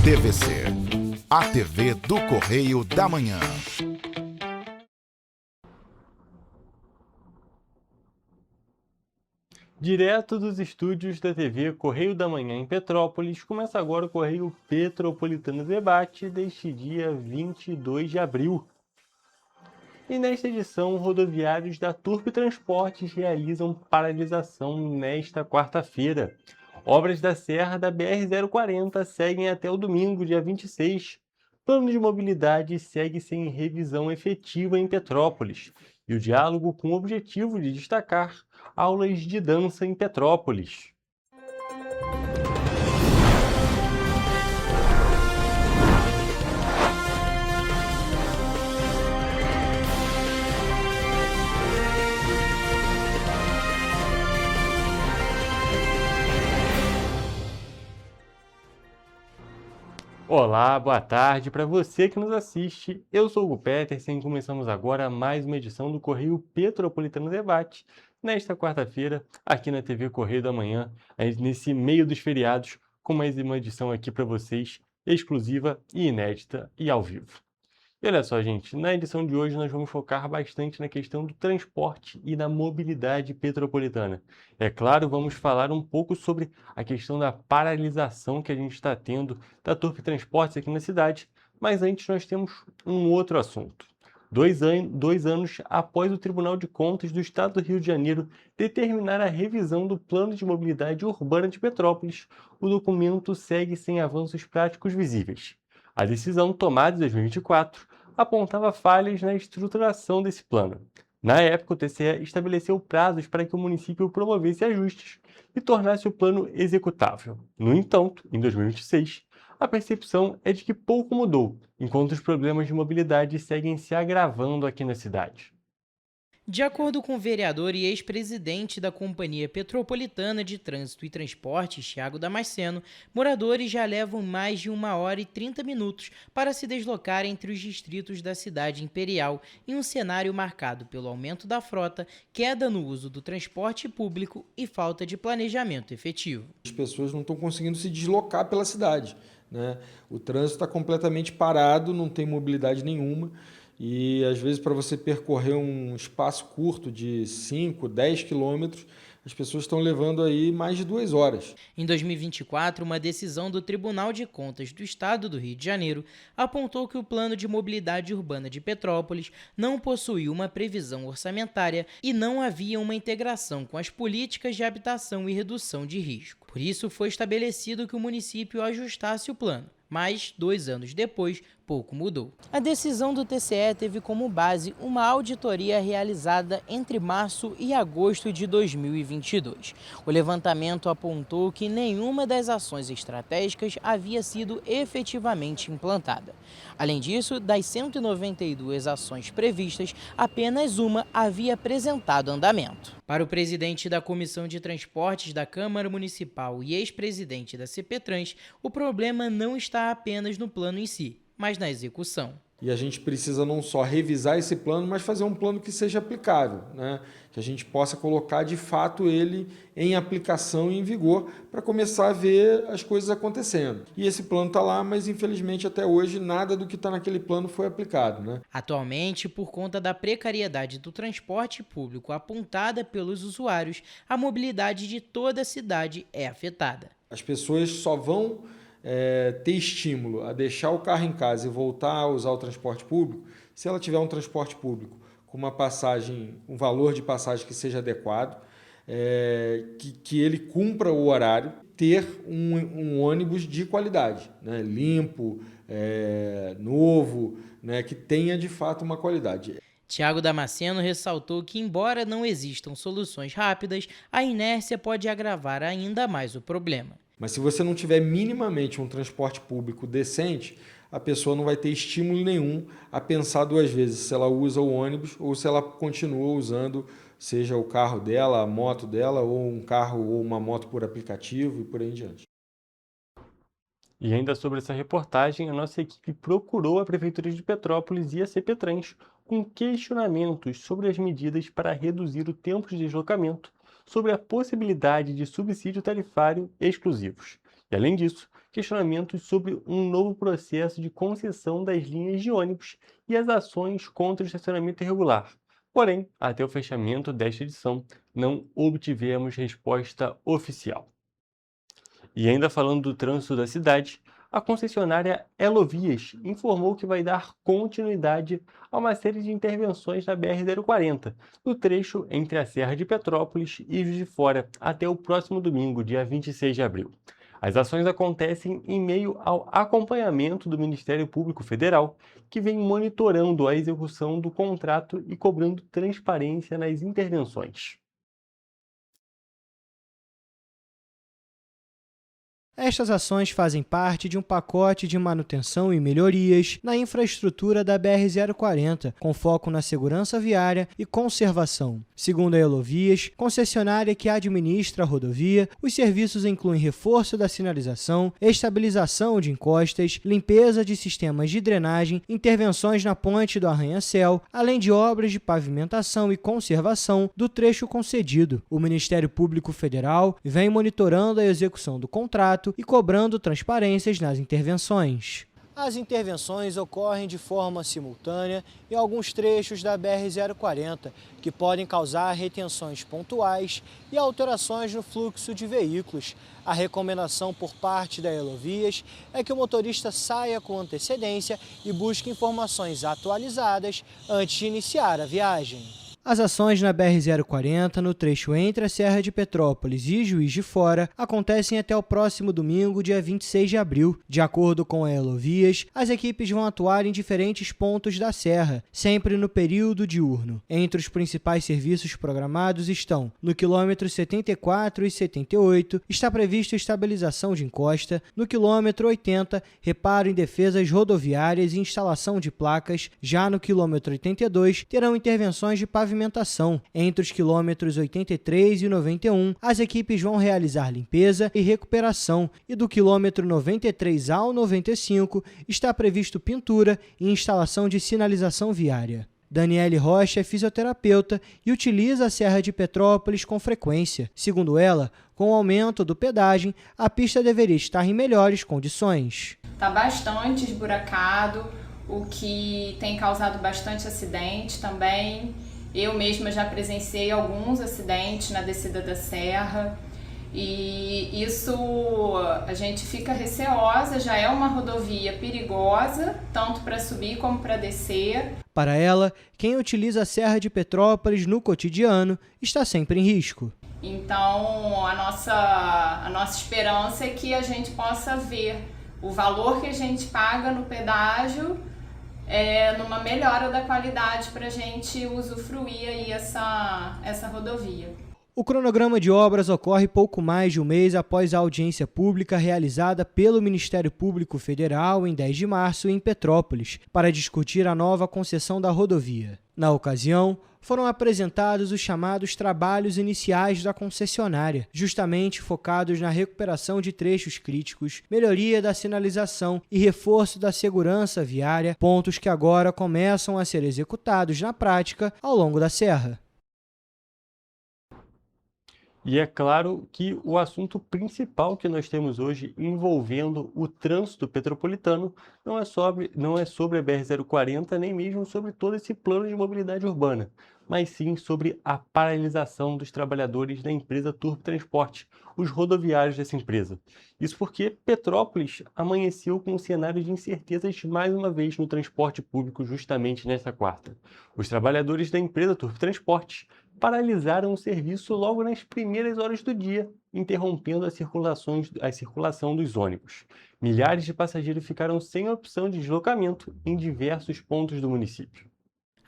TVC, a TV do Correio da Manhã. Direto dos estúdios da TV Correio da Manhã em Petrópolis, começa agora o Correio Petropolitano Debate deste dia 22 de abril. E nesta edição, rodoviários da Turp Transportes realizam paralisação nesta quarta-feira. Obras da Serra da BR-040 seguem até o domingo, dia 26. Plano de mobilidade segue sem revisão efetiva em Petrópolis. E o diálogo com o objetivo de destacar aulas de dança em Petrópolis. Olá, boa tarde para você que nos assiste. Eu sou o Hugo Petersen e começamos agora mais uma edição do Correio Petropolitano Debate, nesta quarta-feira, aqui na TV Correio da Manhã, nesse meio dos feriados, com mais uma edição aqui para vocês, exclusiva e inédita e ao vivo. E olha só, gente, na edição de hoje nós vamos focar bastante na questão do transporte e da mobilidade petropolitana. É claro, vamos falar um pouco sobre a questão da paralisação que a gente está tendo da Turp Transportes aqui na cidade, mas antes nós temos um outro assunto. Dois anos após o Tribunal de Contas do Estado do Rio de Janeiro determinar a revisão do Plano de Mobilidade Urbana de Petrópolis, o documento segue sem avanços práticos visíveis. A decisão, tomada em 2024, apontava falhas na estruturação desse plano. Na época, o TCE estabeleceu prazos para que o município promovesse ajustes e tornasse o plano executável. No entanto, em 2026, a percepção é de que pouco mudou, enquanto os problemas de mobilidade seguem se agravando aqui na cidade. De acordo com o vereador e ex-presidente da Companhia Petropolitana de Trânsito e Transportes, Thiago Damasceno, moradores já levam mais de 1h30 para se deslocar entre os distritos da cidade imperial, em um cenário marcado pelo aumento da frota, queda no uso do transporte público e falta de planejamento efetivo. As pessoas não estão conseguindo se deslocar pela cidade, né? O trânsito está completamente parado, não tem mobilidade nenhuma. E, às vezes, para você percorrer um espaço curto de 5, 10 quilômetros, as pessoas estão levando aí mais de 2 horas. Em 2024, uma decisão do Tribunal de Contas do Estado do Rio de Janeiro apontou que o Plano de Mobilidade Urbana de Petrópolis não possuía uma previsão orçamentária e não havia uma integração com as políticas de habitação e redução de risco. Por isso, foi estabelecido que o município ajustasse o plano. Mas, 2 anos depois, pouco mudou. A decisão do TCE teve como base uma auditoria realizada entre março e agosto de 2022. O levantamento apontou que nenhuma das ações estratégicas havia sido efetivamente implantada. Além disso, das 192 ações previstas, apenas uma havia apresentado andamento. Para o presidente da Comissão de Transportes da Câmara Municipal e ex-presidente da CPTrans, o problema não está apenas no plano em si, mas na execução. E a gente precisa não só revisar esse plano, mas fazer um plano que seja aplicável, né? Que a gente possa colocar de fato ele em aplicação e em vigor para começar a ver as coisas acontecendo. E esse plano está lá, mas infelizmente até hoje nada do que está naquele plano foi aplicado, né? Atualmente, por conta da precariedade do transporte público apontada pelos usuários, a mobilidade de toda a cidade é afetada. As pessoas só vão ter estímulo a deixar o carro em casa e voltar a usar o transporte público, se ela tiver um transporte público com uma passagem, um valor de passagem que seja adequado, que ele cumpra o horário, ter um ônibus de qualidade, né? Limpo, novo, né? Que tenha de fato uma qualidade. Thiago Damasceno ressaltou que, embora não existam soluções rápidas, a inércia pode agravar ainda mais o problema. Mas se você não tiver minimamente um transporte público decente, a pessoa não vai ter estímulo nenhum a pensar 2 vezes se ela usa o ônibus ou se ela continua usando, seja o carro dela, a moto dela, ou um carro ou uma moto por aplicativo e por aí em diante. E ainda sobre essa reportagem, a nossa equipe procurou a Prefeitura de Petrópolis e a CPTrans com questionamentos sobre as medidas para reduzir o tempo de deslocamento, sobre a possibilidade de subsídio tarifário exclusivos. E, além disso, questionamentos sobre um novo processo de concessão das linhas de ônibus e as ações contra o estacionamento irregular. Porém, até o fechamento desta edição, não obtivemos resposta oficial. E ainda falando do trânsito da cidade, a concessionária Elovias informou que vai dar continuidade a uma série de intervenções na BR-040, no trecho entre a Serra de Petrópolis e Juiz de Fora, até o próximo domingo, dia 26 de abril. As ações acontecem em meio ao acompanhamento do Ministério Público Federal, que vem monitorando a execução do contrato e cobrando transparência nas intervenções. Estas ações fazem parte de um pacote de manutenção e melhorias na infraestrutura da BR-040, com foco na segurança viária e conservação. Segundo a Elovias, concessionária que administra a rodovia, os serviços incluem reforço da sinalização, estabilização de encostas, limpeza de sistemas de drenagem, intervenções na ponte do arranha-céu, além de obras de pavimentação e conservação do trecho concedido. O Ministério Público Federal vem monitorando a execução do contrato e cobrando transparências nas intervenções. As intervenções ocorrem de forma simultânea em alguns trechos da BR-040, que podem causar retenções pontuais e alterações no fluxo de veículos. A recomendação por parte da Elovias é que o motorista saia com antecedência e busque informações atualizadas antes de iniciar a viagem. As ações na BR-040, no trecho entre a Serra de Petrópolis e Juiz de Fora, acontecem até o próximo domingo, dia 26 de abril. De acordo com a Elovias, as equipes vão atuar em diferentes pontos da serra, sempre no período diurno. Entre os principais serviços programados estão, no quilômetro 74 e 78, está previsto estabilização de encosta, no quilômetro 80, reparo em defesas rodoviárias e instalação de placas, já no quilômetro 82, terão intervenções de pavimentação. Entre os quilômetros 83 e 91, as equipes vão realizar limpeza e recuperação, e do quilômetro 93 ao 95 está previsto pintura e instalação de sinalização viária. Daniele Rocha é fisioterapeuta e utiliza a Serra de Petrópolis com frequência. Segundo ela, com o aumento do pedágio, a pista deveria estar em melhores condições. Está bastante esburacado, o que tem causado bastante acidente também. Eu mesma já presenciei alguns acidentes na descida da serra e isso a gente fica receosa, já é uma rodovia perigosa, tanto para subir como para descer. Para ela, quem utiliza a Serra de Petrópolis no cotidiano está sempre em risco. Então a nossa esperança é que a gente possa ver o valor que a gente paga no pedágio numa melhora da qualidade para a gente usufruir aí essa rodovia. O cronograma de obras ocorre pouco mais de um mês após a audiência pública realizada pelo Ministério Público Federal em 10 de março em Petrópolis, para discutir a nova concessão da rodovia. Na ocasião, foram apresentados os chamados trabalhos iniciais da concessionária, justamente focados na recuperação de trechos críticos, melhoria da sinalização e reforço da segurança viária, pontos que agora começam a ser executados na prática ao longo da serra. E é claro que o assunto principal que nós temos hoje envolvendo o trânsito petropolitano não é sobre a BR-040, nem mesmo sobre todo esse plano de mobilidade urbana, mas sim sobre a paralisação dos trabalhadores da empresa Turp Transporte, os rodoviários dessa empresa. Isso porque Petrópolis amanheceu com um cenário de incertezas mais uma vez no transporte público justamente nesta quarta. Os trabalhadores da empresa Turp Transporte paralisaram o serviço logo nas primeiras horas do dia, interrompendo a circulação dos ônibus. Milhares de passageiros ficaram sem opção de deslocamento em diversos pontos do município.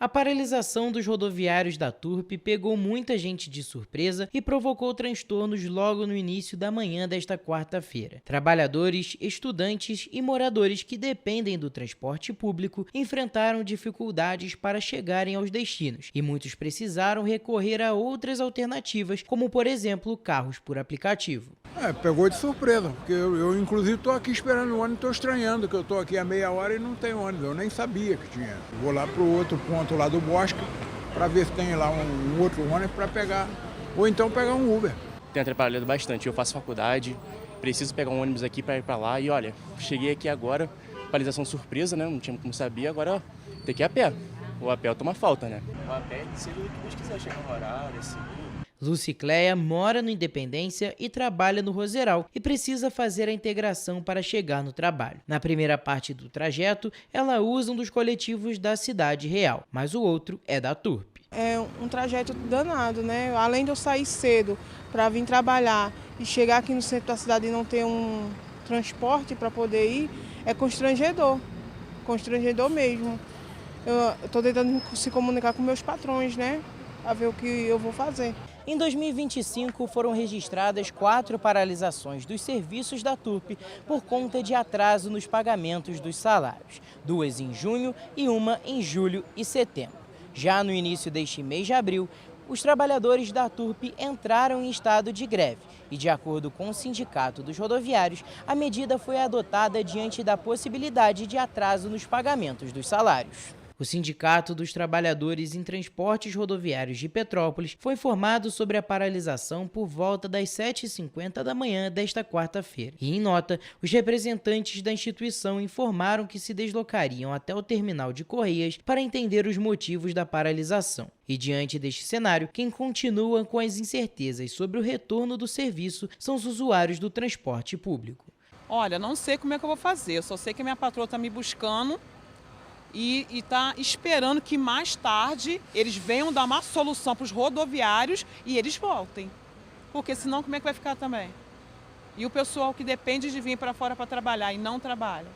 A paralisação dos rodoviários da Turp pegou muita gente de surpresa e provocou transtornos logo no início da manhã desta quarta-feira. Trabalhadores, estudantes e moradores que dependem do transporte público enfrentaram dificuldades para chegarem aos destinos e muitos precisaram recorrer a outras alternativas, como por exemplo carros por aplicativo. Pegou de surpresa, porque eu inclusive estou aqui esperando o ônibus, estou estranhando que eu estou aqui há meia hora e não tem ônibus, eu nem sabia que tinha. Vou lá para o outro ponto lá do Bosque para ver se tem lá um outro ônibus para pegar, ou então pegar um Uber. Tem atrapalhado bastante, eu faço faculdade preciso pegar um ônibus aqui para ir para lá e olha, cheguei aqui agora, paralisação surpresa, né? Não tinha como saber, agora tem que ir a pé. O a pé toma falta, né? O a pé, se Deus quiser chegar no horário, assim. Lucicleia mora no Independência e trabalha no Roseral e precisa fazer a integração para chegar no trabalho. Na primeira parte do trajeto, ela usa um dos coletivos da Cidade Real, mas o outro é da Turp. É um trajeto danado, né? Além de eu sair cedo para vir trabalhar e chegar aqui no centro da cidade e não ter um transporte para poder ir, é constrangedor mesmo. Eu estou tentando se comunicar com meus patrões, né? A ver o que eu vou fazer. Em 2025, foram registradas 4 paralisações dos serviços da Turp por conta de atraso nos pagamentos dos salários, 2 em junho e 1 em julho e setembro. Já no início deste mês de abril, os trabalhadores da Turp entraram em estado de greve e, de acordo com o Sindicato dos Rodoviários, a medida foi adotada diante da possibilidade de atraso nos pagamentos dos salários. O Sindicato dos Trabalhadores em Transportes Rodoviários de Petrópolis foi informado sobre a paralisação por volta das 7h50 da manhã desta quarta-feira. E, em nota, os representantes da instituição informaram que se deslocariam até o terminal de Correias para entender os motivos da paralisação. E, diante deste cenário, quem continua com as incertezas sobre o retorno do serviço são os usuários do transporte público. Olha, não sei como é que eu vou fazer, eu só sei que a minha patroa está me buscando e está esperando que mais tarde eles venham dar uma solução para os rodoviários e eles voltem. Porque senão como é que vai ficar também? E o pessoal que depende de vir para fora para trabalhar e não trabalha?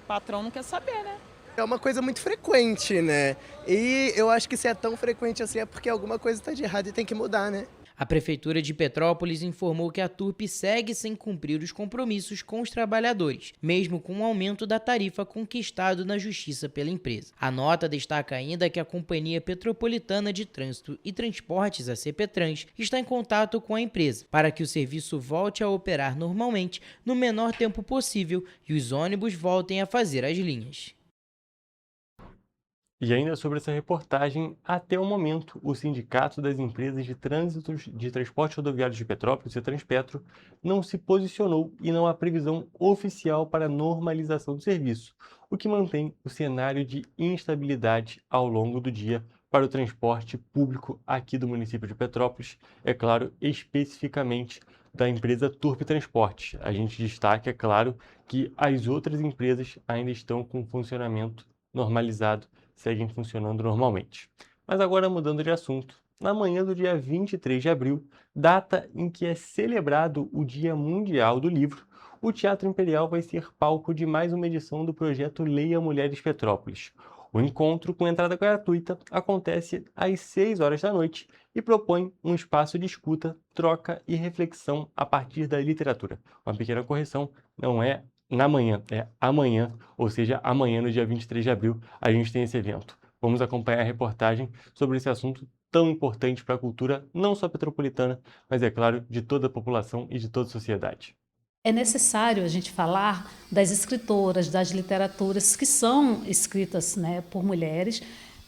O patrão não quer saber, né? É uma coisa muito frequente, né? E eu acho que se é tão frequente assim é porque alguma coisa está de errado e tem que mudar, né? A Prefeitura de Petrópolis informou que a Turp segue sem cumprir os compromissos com os trabalhadores, mesmo com o aumento da tarifa conquistado na Justiça pela empresa. A nota destaca ainda que a Companhia Petropolitana de Trânsito e Transportes, a CPTrans, está em contato com a empresa para que o serviço volte a operar normalmente no menor tempo possível e os ônibus voltem a fazer as linhas. E ainda sobre essa reportagem, até o momento, o Sindicato das Empresas de Trânsito de Transporte Rodoviário de Petrópolis, o Transpetro, não se posicionou e não há previsão oficial para a normalização do serviço, o que mantém o cenário de instabilidade ao longo do dia para o transporte público aqui do município de Petrópolis, é claro, especificamente da empresa Turp Transportes. A gente destaca, é claro, que as outras empresas ainda estão com funcionamento normalizado, seguem funcionando normalmente. Mas agora mudando de assunto, na manhã do dia 23 de abril, data em que é celebrado o Dia Mundial do Livro, o Teatro Imperial vai ser palco de mais uma edição do projeto Leia Mulheres Petrópolis. O encontro, com entrada gratuita, acontece às 6 horas da noite e propõe um espaço de escuta, troca e reflexão a partir da literatura. Uma pequena correção, não é na manhã, é amanhã, ou seja, amanhã, no dia 23 de abril, a gente tem esse evento. Vamos acompanhar a reportagem sobre esse assunto tão importante para a cultura, não só petropolitana, mas, é claro, de toda a população e de toda a sociedade. É necessário a gente falar das escritoras, das literaturas que são escritas, né, por mulheres,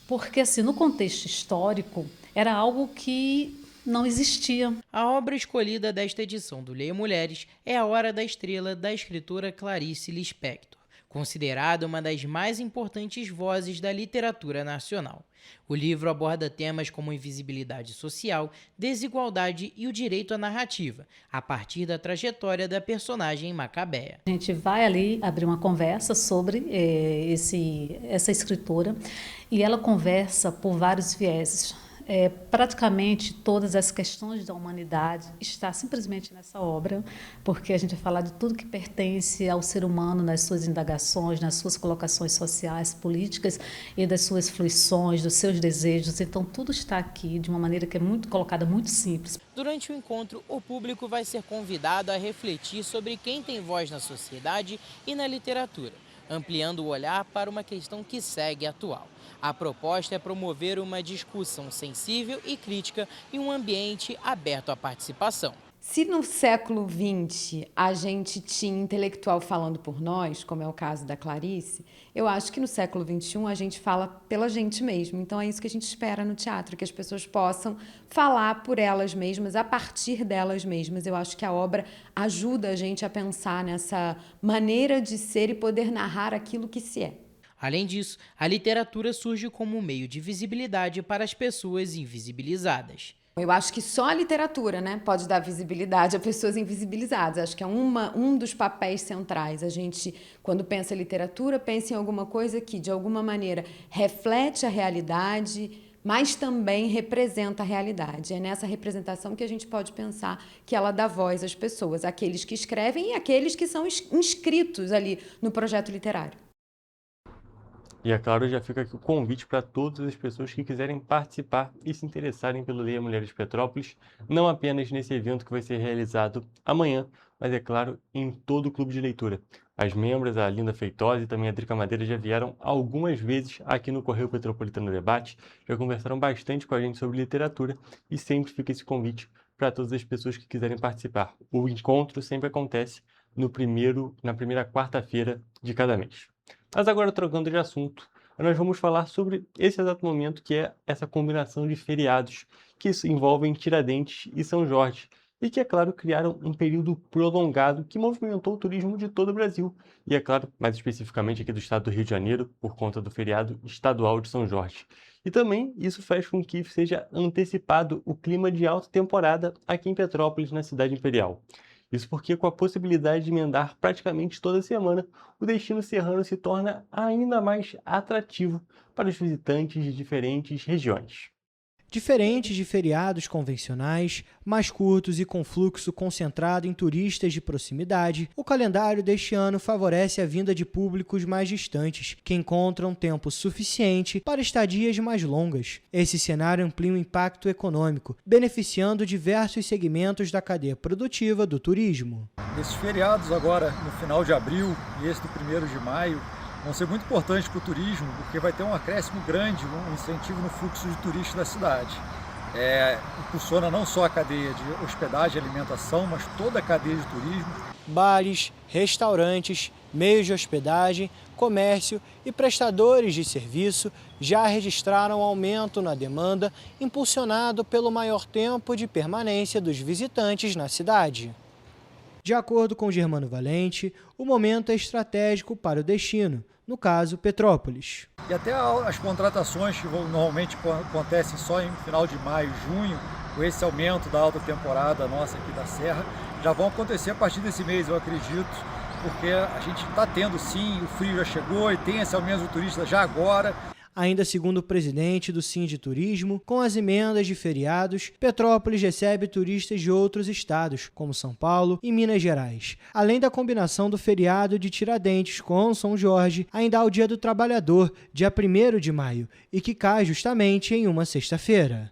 porque, assim, no contexto histórico, era algo que não existia. A obra escolhida desta edição do Leia Mulheres é A Hora da Estrela, da escritora Clarice Lispector, considerada uma das mais importantes vozes da literatura nacional. O livro aborda temas como invisibilidade social, desigualdade e o direito à narrativa, a partir da trajetória da personagem Macabéa. A gente vai ali abrir uma conversa sobre essa escritora e ela conversa por vários vieses. Praticamente todas as questões da humanidade está simplesmente nessa obra, porque a gente vai falar de tudo que pertence ao ser humano nas suas indagações, nas suas colocações sociais, políticas e das suas fruições, dos seus desejos. Então tudo está aqui de uma maneira que é muito colocada, muito simples. Durante o encontro, o público vai ser convidado a refletir sobre quem tem voz na sociedade e na literatura, ampliando o olhar para uma questão que segue atual. A proposta é promover uma discussão sensível e crítica em um ambiente aberto à participação. Se no século XX a gente tinha intelectual falando por nós, como é o caso da Clarice, eu acho que no século XXI a gente fala pela gente mesmo. Então é isso que a gente espera no teatro, que as pessoas possam falar por elas mesmas, a partir delas mesmas. Eu acho que a obra ajuda a gente a pensar nessa maneira de ser e poder narrar aquilo que se é. Além disso, a literatura surge como um meio de visibilidade para as pessoas invisibilizadas. Eu acho que só a literatura, né, pode dar visibilidade a pessoas invisibilizadas. Acho que é um dos papéis centrais. A gente, quando pensa em literatura, pensa em alguma coisa que, de alguma maneira, reflete a realidade, mas também representa a realidade. É nessa representação que a gente pode pensar que ela dá voz às pessoas, aqueles que escrevem e aqueles que são inscritos ali no projeto literário. E é claro, já fica aqui o convite para todas as pessoas que quiserem participar e se interessarem pelo Leia Mulheres de Petrópolis, não apenas nesse evento que vai ser realizado amanhã, mas é claro, em todo o clube de leitura. As membros, a Linda Feitosa e também a Drica Madeira já vieram algumas vezes aqui no Correio Petropolitano Debate, já conversaram bastante com a gente sobre literatura e sempre fica esse convite para todas as pessoas que quiserem participar. O encontro sempre acontece na primeira quarta-feira de cada mês. Mas agora, trocando de assunto, nós vamos falar sobre esse exato momento, que é essa combinação de feriados que envolvem Tiradentes e São Jorge, e que, é claro, criaram um período prolongado que movimentou o turismo de todo o Brasil, e, é claro, mais especificamente aqui do estado do Rio de Janeiro, por conta do feriado estadual de São Jorge. E também isso faz com que seja antecipado o clima de alta temporada aqui em Petrópolis, na cidade imperial. Isso porque, com a possibilidade de emendar praticamente toda semana, o destino serrano se torna ainda mais atrativo para os visitantes de diferentes regiões. Diferentes de feriados convencionais, mais curtos e com fluxo concentrado em turistas de proximidade, o calendário deste ano favorece a vinda de públicos mais distantes, que encontram tempo suficiente para estadias mais longas. Esse cenário amplia o impacto econômico, beneficiando diversos segmentos da cadeia produtiva do turismo. Esses feriados agora, no final de abril e esse do 1º de maio, vão ser muito importantes para o turismo, porque vai ter um acréscimo grande, um incentivo no fluxo de turistas da cidade. Impulsiona não só a cadeia de hospedagem e alimentação, mas toda a cadeia de turismo. Bares, restaurantes, meios de hospedagem, comércio e prestadores de serviço já registraram aumento na demanda, impulsionado pelo maior tempo de permanência dos visitantes na cidade. De acordo com Germano Valente, o momento é estratégico para o destino, no caso, Petrópolis. E até as contratações que normalmente acontecem só em final de maio, junho, com esse aumento da alta temporada nossa aqui da Serra, já vão acontecer a partir desse mês, eu acredito, porque a gente está tendo sim, o frio já chegou e tem esse aumento de turistas já agora. Ainda segundo o presidente do Sinditurismo, com as emendas de feriados, Petrópolis recebe turistas de outros estados, como São Paulo e Minas Gerais. Além da combinação do feriado de Tiradentes com São Jorge, ainda há o Dia do Trabalhador, dia 1º de maio, e que cai justamente em uma sexta-feira.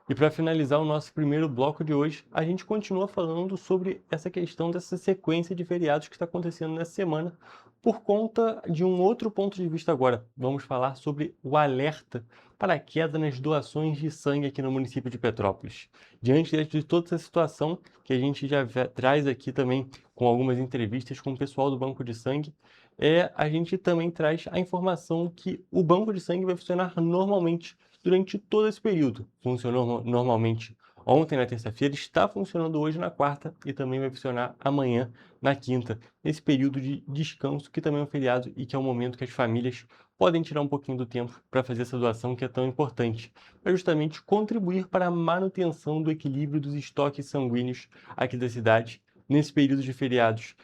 E para finalizar o nosso primeiro bloco de hoje, a gente continua falando sobre essa questão dessa sequência de feriados que está acontecendo nessa semana, por conta de um outro ponto de vista agora. Vamos falar sobre o alerta para a queda nas doações de sangue aqui no município de Petrópolis. Diante de toda essa situação, que a gente já traz aqui também com algumas entrevistas com o pessoal do Banco de Sangue, a gente também traz a informação que o Banco de Sangue vai funcionar normalmente durante todo esse período. Funcionou normalmente ontem, na terça-feira, está funcionando hoje na quarta e também vai funcionar amanhã, na quinta, nesse período de descanso, que também é um feriado e que é um momento que as famílias podem tirar um pouquinho do tempo para fazer essa doação que é tão importante, para justamente contribuir para a manutenção do equilíbrio dos estoques sanguíneos aqui da cidade nesse período de feriados.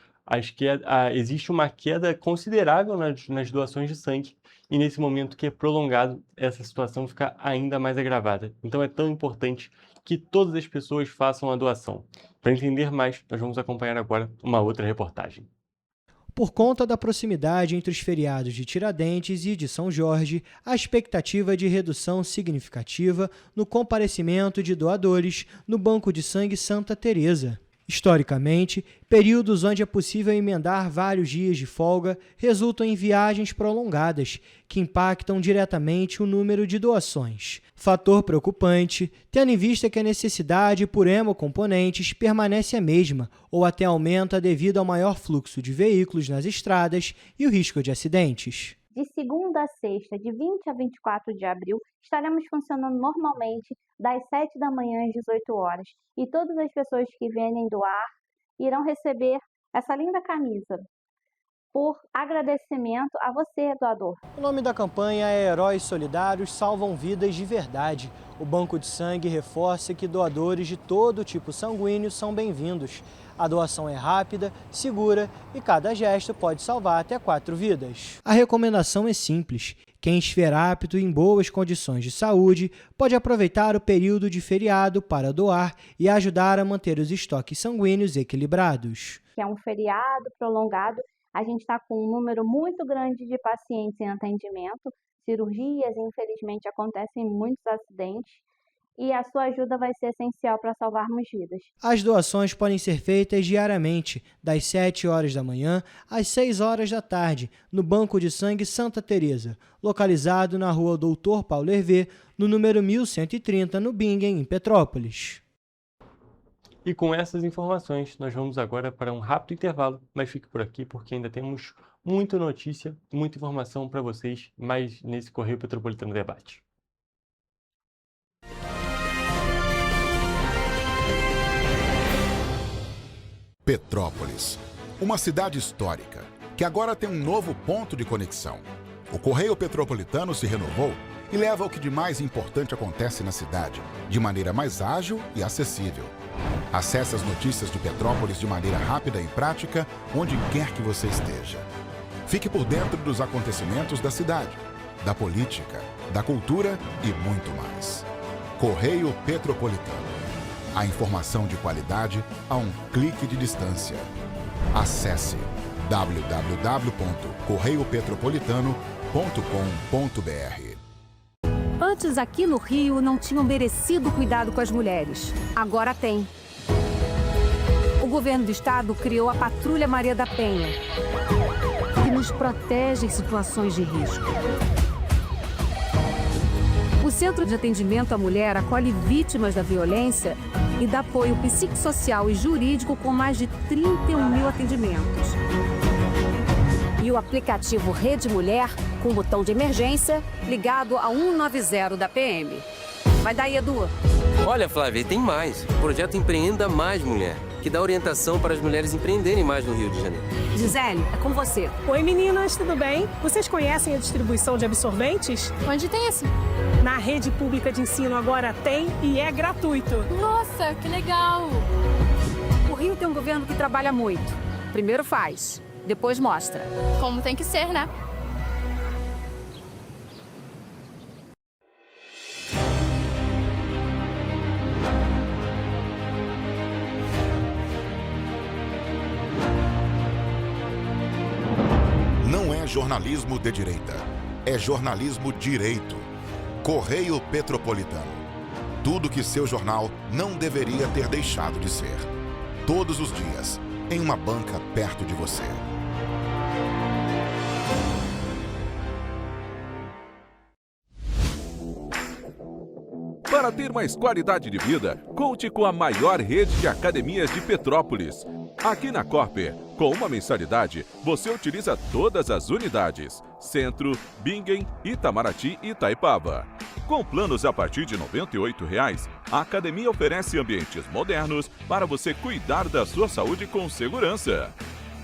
Existe uma queda considerável nas doações de sangue e nesse momento que é prolongado, essa situação fica ainda mais agravada. Então é tão importante que todas as pessoas façam a doação. Para entender mais, nós vamos acompanhar agora uma outra reportagem. Por conta da proximidade entre os feriados de Tiradentes e de São Jorge, a expectativa de redução significativa no comparecimento de doadores no Banco de Sangue Santa Teresa. Historicamente, períodos onde é possível emendar vários dias de folga resultam em viagens prolongadas, que impactam diretamente o número de doações. Fator preocupante, tendo em vista que a necessidade por hemocomponentes permanece a mesma ou até aumenta devido ao maior fluxo de veículos nas estradas e o risco de acidentes. De segunda a sexta, de 20 a 24 de abril, estaremos funcionando normalmente das 7 da manhã às 18 horas. E todas as pessoas que vierem doar irão receber essa linda camisa por agradecimento a você, doador. O nome da campanha é Heróis Solidários Salvam Vidas de Verdade. O Banco de Sangue reforça que doadores de todo tipo sanguíneo são bem-vindos. A doação é rápida, segura e cada gesto pode salvar até 4 vidas. A recomendação é simples. Quem estiver apto e em boas condições de saúde pode aproveitar o período de feriado para doar e ajudar a manter os estoques sanguíneos equilibrados. É um feriado prolongado, a gente está com um número muito grande de pacientes em atendimento, cirurgias, infelizmente acontecem muitos acidentes. E a sua ajuda vai ser essencial para salvarmos vidas. As doações podem ser feitas diariamente, das 7 horas da manhã às 6 horas da tarde, no Banco de Sangue Santa Teresa, localizado na rua Doutor Paulo Hervé, no número 1130, no Bingen, em Petrópolis. E com essas informações, nós vamos agora para um rápido intervalo, mas fique por aqui porque ainda temos muita notícia, muita informação para vocês, mais nesse Correio Petropolitano Debate. Petrópolis, uma cidade histórica, que agora tem um novo ponto de conexão. O Correio Petropolitano se renovou e leva o que de mais importante acontece na cidade, de maneira mais ágil e acessível. Acesse as notícias de Petrópolis de maneira rápida e prática, onde quer que você esteja. Fique por dentro dos acontecimentos da cidade, da política, da cultura e muito mais. Correio Petropolitano. A informação de qualidade a um clique de distância. Acesse www.correiopetropolitano.com.br. Antes, aqui no Rio, não tinham merecido cuidado com as mulheres. Agora tem. O governo do estado criou a Patrulha Maria da Penha, que nos protege em situações de risco. O Centro de Atendimento à Mulher acolhe vítimas da violência e dá apoio psicossocial e jurídico com mais de 31 mil atendimentos. E o aplicativo Rede Mulher, com botão de emergência, ligado a 190 da PM. Vai daí, Edu. Olha, Flávia, tem mais. O projeto Empreenda Mais Mulher, que dá orientação para as mulheres empreenderem mais no Rio de Janeiro. Gisele, é com você. Oi, meninas, tudo bem? Vocês conhecem a distribuição de absorventes? Onde tem esse? Na rede pública de ensino agora tem e é gratuito. Nossa, que legal! O Rio tem um governo que trabalha muito. Primeiro faz, depois mostra. Como tem que ser, né? Não é jornalismo de direita, é jornalismo direito. Correio Petropolitano. Tudo que seu jornal não deveria ter deixado de ser. Todos os dias, em uma banca perto de você. Para ter mais qualidade de vida, conte com a maior rede de academias de Petrópolis. Aqui na Corper, com uma mensalidade, você utiliza todas as unidades: Centro, Bingen, Itamaraty e Itaipava. Com planos a partir de R$ 98,00, a academia oferece ambientes modernos para você cuidar da sua saúde com segurança.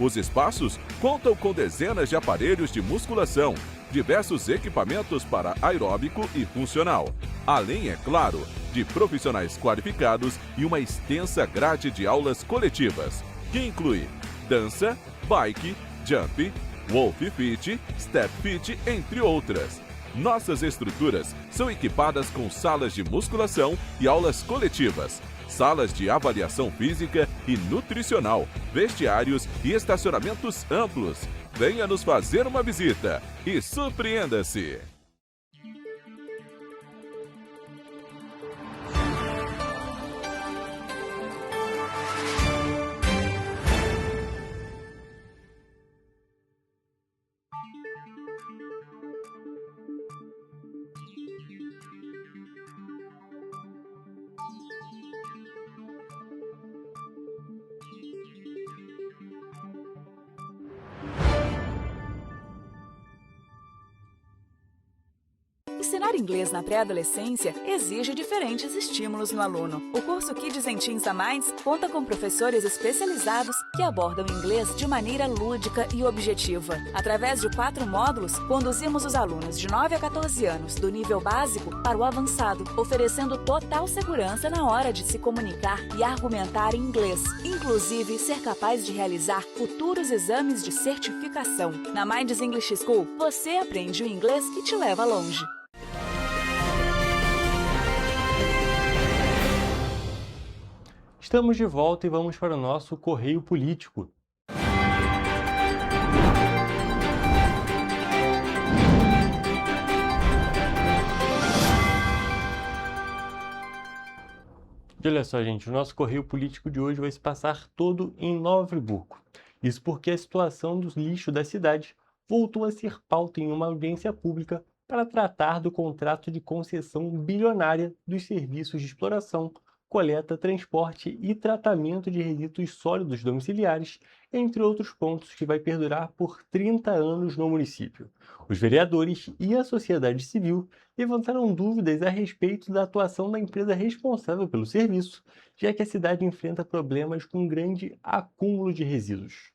Os espaços contam com dezenas de aparelhos de musculação, diversos equipamentos para aeróbico e funcional, além, é claro, de profissionais qualificados e uma extensa grade de aulas coletivas, que inclui dança, bike, jump, wolf fit, step fit, entre outras. Nossas estruturas são equipadas com salas de musculação e aulas coletivas, salas de avaliação física e nutricional, vestiários e estacionamentos amplos. Venha nos fazer uma visita e surpreenda-se! Ensinar inglês na pré-adolescência exige diferentes estímulos no aluno. O curso Kids and Teens a Mais conta com professores especializados que abordam inglês de maneira lúdica e objetiva. Através de 4 módulos, conduzimos os alunos de 9 a 14 anos do nível básico para o avançado, oferecendo total segurança na hora de se comunicar e argumentar em inglês, inclusive ser capaz de realizar futuros exames de certificação. Na Minds English School, você aprende o inglês que te leva longe. Estamos de volta e vamos para o nosso Correio Político. E olha só, gente, o nosso Correio Político de hoje vai se passar todo em Nova Friburgo. Isso porque a situação do lixo da cidade voltou a ser pauta em uma audiência pública para tratar do contrato de concessão bilionária dos serviços de exploração, coleta, transporte e tratamento de resíduos sólidos domiciliares, entre outros pontos que vai perdurar por 30 anos no município. Os vereadores e a sociedade civil levantaram dúvidas a respeito da atuação da empresa responsável pelo serviço, já que a cidade enfrenta problemas com um grande acúmulo de resíduos.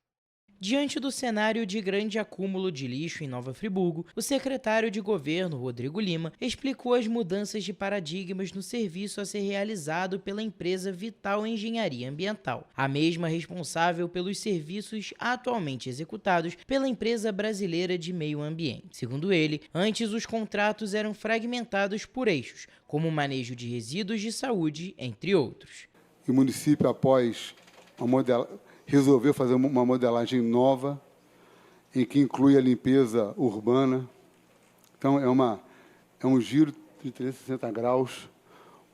Diante do cenário de grande acúmulo de lixo em Nova Friburgo, o secretário de Governo, Rodrigo Lima, explicou as mudanças de paradigmas no serviço a ser realizado pela empresa Vital Engenharia Ambiental, a mesma responsável pelos serviços atualmente executados pela empresa brasileira de meio ambiente. Segundo ele, antes os contratos eram fragmentados por eixos, como o manejo de resíduos de saúde, entre outros. O município, após resolveu fazer uma modelagem nova, em que inclui a limpeza urbana. Então, é um giro de 360 graus,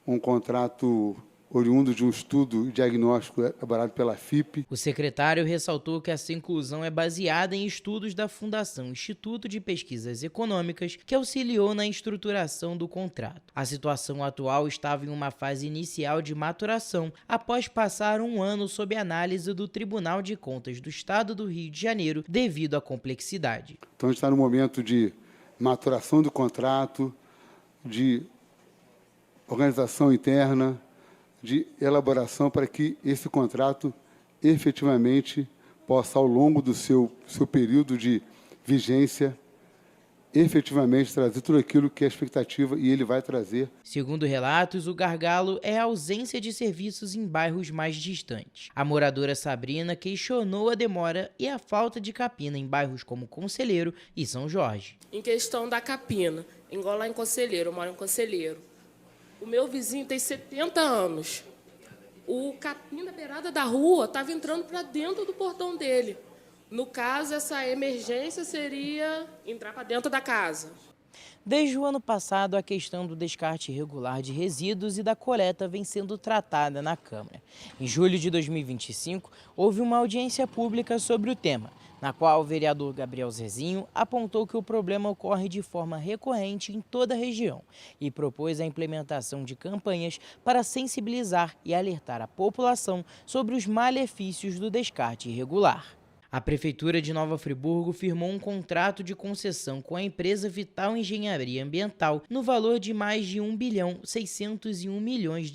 um contrato oriundo de um estudo diagnóstico elaborado pela FIP. O secretário ressaltou que essa inclusão é baseada em estudos da Fundação Instituto de Pesquisas Econômicas, que auxiliou na estruturação do contrato. A situação atual estava em uma fase inicial de maturação, após passar um ano sob análise do Tribunal de Contas do Estado do Rio de Janeiro, devido à complexidade. Então, a gente está no momento de maturação do contrato, de organização interna, de elaboração para que esse contrato efetivamente possa, ao longo do seu período de vigência, efetivamente trazer tudo aquilo que é a expectativa e ele vai trazer. Segundo relatos, o gargalo é a ausência de serviços em bairros mais distantes. A moradora Sabrina questionou a demora e a falta de capina em bairros como Conselheiro e São Jorge. Em questão da capina, lá em Conselheiro, eu moro em Conselheiro. O meu vizinho tem 70 anos. O capim da beirada da rua estava entrando para dentro do portão dele. No caso, essa emergência seria entrar para dentro da casa. Desde o ano passado, a questão do descarte irregular de resíduos e da coleta vem sendo tratada na Câmara. Em julho de 2025, houve uma audiência pública sobre o tema, na qual o vereador Gabriel Zezinho apontou que o problema ocorre de forma recorrente em toda a região e propôs a implementação de campanhas para sensibilizar e alertar a população sobre os malefícios do descarte irregular. A Prefeitura de Nova Friburgo firmou um contrato de concessão com a empresa Vital Engenharia Ambiental no valor de mais de R$1.601 milhões.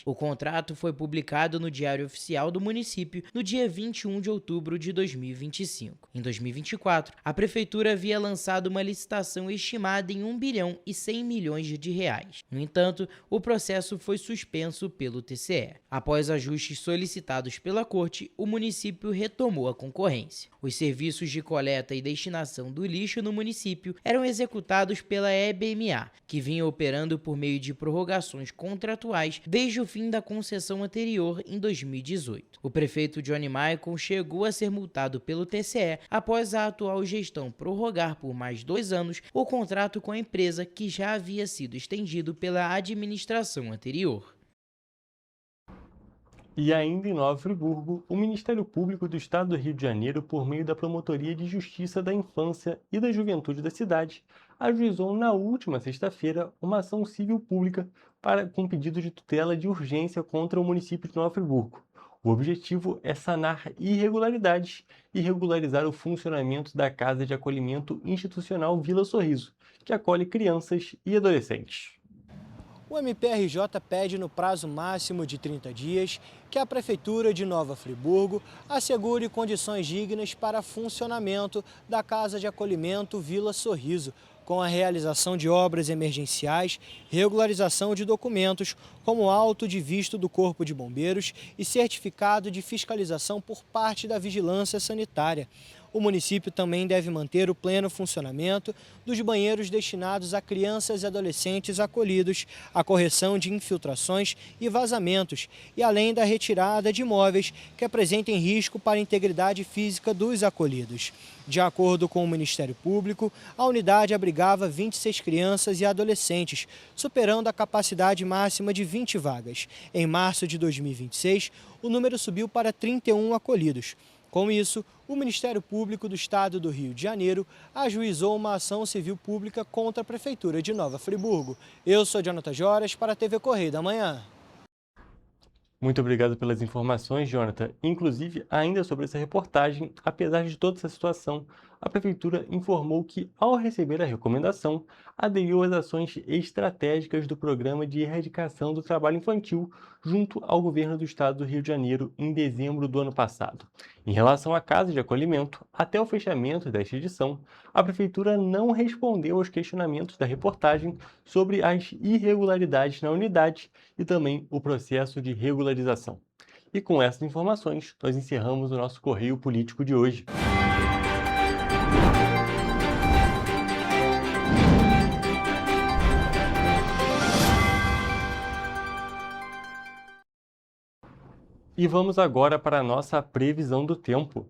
O contrato foi publicado no Diário Oficial do município no dia 21 de outubro de 2025. Em 2024, a Prefeitura havia lançado uma licitação estimada em R$1.100 milhões. No entanto, o processo foi suspenso pelo TCE. Após ajustes solicitados pela Corte, o município retomou a concorrência. Os serviços de coleta e destinação do lixo no município eram executados pela EBMA, que vinha operando por meio de prorrogações contratuais desde o fim da concessão anterior em 2018. O prefeito Johnny Michael chegou a ser multado pelo TCE após a atual gestão prorrogar por mais 2 anos o contrato com a empresa que já havia sido estendido pela administração anterior. E ainda em Nova Friburgo, o Ministério Público do Estado do Rio de Janeiro, por meio da Promotoria de Justiça da Infância e da Juventude da cidade, ajuizou na última sexta-feira uma ação civil pública com pedido de tutela de urgência contra o município de Nova Friburgo. O objetivo é sanar irregularidades e regularizar o funcionamento da Casa de Acolhimento Institucional Vila Sorriso, que acolhe crianças e adolescentes. O MPRJ pede no prazo máximo de 30 dias que a Prefeitura de Nova Friburgo assegure condições dignas para funcionamento da Casa de Acolhimento Vila Sorriso, com a realização de obras emergenciais, regularização de documentos, como auto de visto do Corpo de Bombeiros e certificado de fiscalização por parte da Vigilância Sanitária. O município também deve manter o pleno funcionamento dos banheiros destinados a crianças e adolescentes acolhidos, a correção de infiltrações e vazamentos, e além da retirada de imóveis que apresentem risco para a integridade física dos acolhidos. De acordo com o Ministério Público, a unidade abrigava 26 crianças e adolescentes, superando a capacidade máxima de 20 vagas. Em março de 2026, o número subiu para 31 acolhidos. Com isso, o Ministério Público do Estado do Rio de Janeiro ajuizou uma ação civil pública contra a Prefeitura de Nova Friburgo. Eu sou Jonathan Joras para a TV Correio da Manhã. Muito obrigado pelas informações, Jonathan. Inclusive, ainda sobre essa reportagem, apesar de toda essa situação, a Prefeitura informou que, ao receber a recomendação, aderiu às ações estratégicas do Programa de Erradicação do Trabalho Infantil junto ao Governo do Estado do Rio de Janeiro em dezembro do ano passado. Em relação à Casa de Acolhimento, até o fechamento desta edição, a Prefeitura não respondeu aos questionamentos da reportagem sobre as irregularidades na unidade e também o processo de regularização. E com essas informações, nós encerramos o nosso Correio Político de hoje. E vamos agora para a nossa previsão do tempo.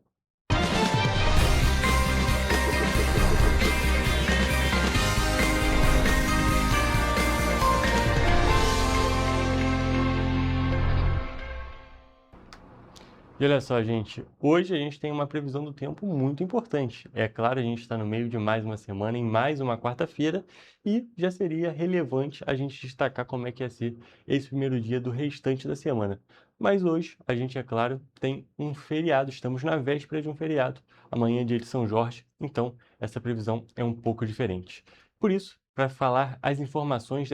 E olha só, gente, hoje a gente tem uma previsão do tempo muito importante. É claro, a gente está no meio de mais uma semana, em mais uma quarta-feira, e já seria relevante a gente destacar como é que ia ser esse primeiro dia do restante da semana. Mas hoje, a gente, é claro, tem um feriado, estamos na véspera de um feriado, amanhã é dia de São Jorge, então essa previsão é um pouco diferente. Por isso, para falar as informações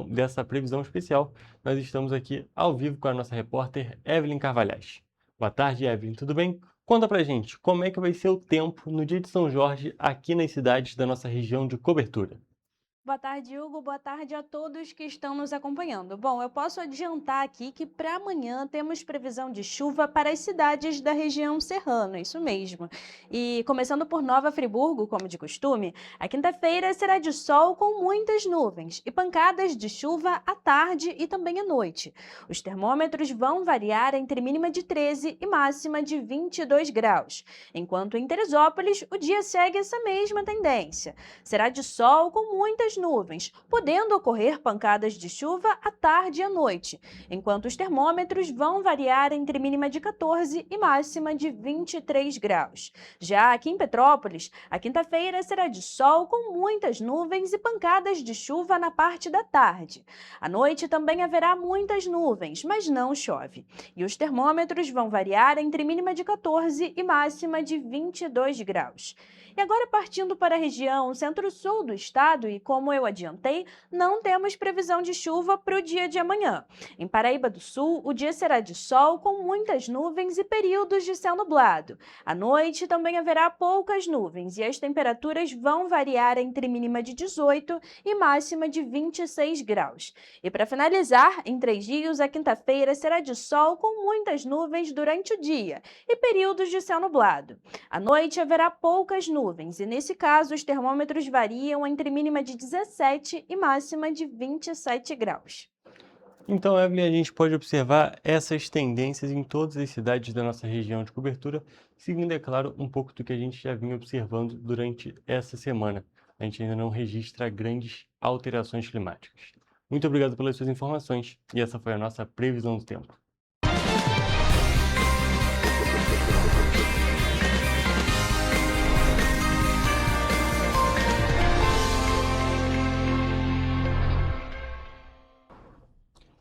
dessa previsão especial, nós estamos aqui ao vivo com a nossa repórter Evelyn Carvalhais. Boa tarde, Evelyn, tudo bem? Conta pra gente, como é que vai ser o tempo no dia de São Jorge aqui nas cidades da nossa região de cobertura? Boa tarde, Hugo. Boa tarde a todos que estão nos acompanhando. Bom, eu posso adiantar aqui que para amanhã temos previsão de chuva para as cidades da região serrana, isso mesmo. E começando por Nova Friburgo, como de costume, a quinta-feira será de sol com muitas nuvens e pancadas de chuva à tarde e também à noite. Os termômetros vão variar entre mínima de 13 e máxima de 22 graus. Enquanto em Teresópolis, o dia segue essa mesma tendência. Será de sol com muitas nuvens, podendo ocorrer pancadas de chuva à tarde e à noite, enquanto os termômetros vão variar entre mínima de 14 e máxima de 23 graus. Já aqui em Petrópolis, a quinta-feira será de sol com muitas nuvens e pancadas de chuva na parte da tarde. À noite também haverá muitas nuvens, mas não chove. E os termômetros vão variar entre mínima de 14 e máxima de 22 graus. E agora, partindo para a região centro-sul do estado, e como eu adiantei, não temos previsão de chuva para o dia de amanhã. Em Paraíba do Sul, o dia será de sol com muitas nuvens e períodos de céu nublado. À noite também haverá poucas nuvens e as temperaturas vão variar entre mínima de 18 e máxima de 26 graus. E para finalizar, em Três Rios, a quinta-feira será de sol com muitas nuvens durante o dia e períodos de céu nublado. À noite haverá poucas nuvens e, nesse caso, os termômetros variam entre mínima de 17 e máxima de 27 graus. Então, Evelyn, a gente pode observar essas tendências em todas as cidades da nossa região de cobertura, seguindo, é claro, um pouco do que a gente já vinha observando durante essa semana. A gente ainda não registra grandes alterações climáticas. Muito obrigado pelas suas informações e essa foi a nossa previsão do tempo.